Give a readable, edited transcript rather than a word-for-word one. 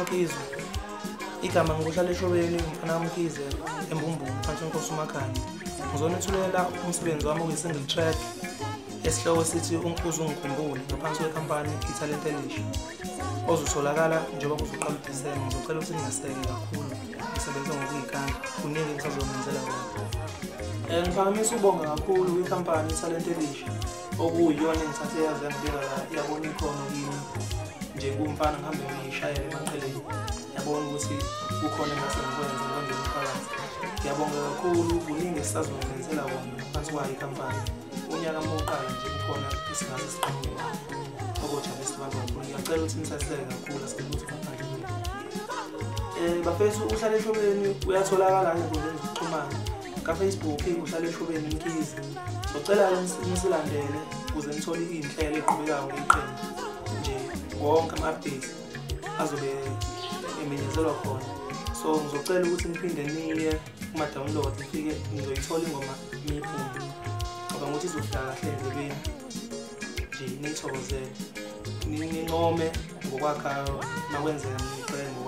Mkhize. Igama ngikushala eshobeni umfana kaMkhize eMbumbulu phansi kwenkosi uMakhanda. Ngizonethulela umsebenzi wami oyi-single track esihloko sithi uzungikhumbule ngaphansi kwekhampani iTalent Elisha. Ozutholakala njengoba kuzoqala uDisemba. Ngizocela ukuthi ningaseke kakhulu ngisebenze ngokuyikanda kuningi engisazomenzela kona. Ngiphakamisa ukubonga kakhulu kwikhampani iTalent Elisha okuyiyona engithathe yazi yangibeka la yabona ikhono kimi nje kumfana ngihambe ngiyishayele emaqeleni. Yabona ukuthi kukhona engase ngikwenze ngikwenze umphakathi. Ngiyabonga kakhulu kuningi esisazomenzela kona ngaphansi kwayo ikhampani. Unyaka moqala nje kukhona isingase siqhamuke okujabulisa abantu kakhulu. Ngiyacela ukuthi nisaseke kakhulu asikuthi ngaphandle. Bafethu uhlale eshobeni uyatholakala ezinkundleni zokuxhumana. Ka-Facebook uhlale eshobeni Mkhize. Ngicela nisilandele ukuze nithole iy'nhlelo ey'qhubekayo ngeqembu nje wonke ama-updates azobe emenyezelwa khona. So ngizocela ukuthi niphinde niye kuma-download nifike nizoyithola ingoma niyiphuma. Ngoba ngokuthi izofika kahle endlebeni nje niyithokozele. Nincome ngokwakhayo makwenzeka niyiqembu.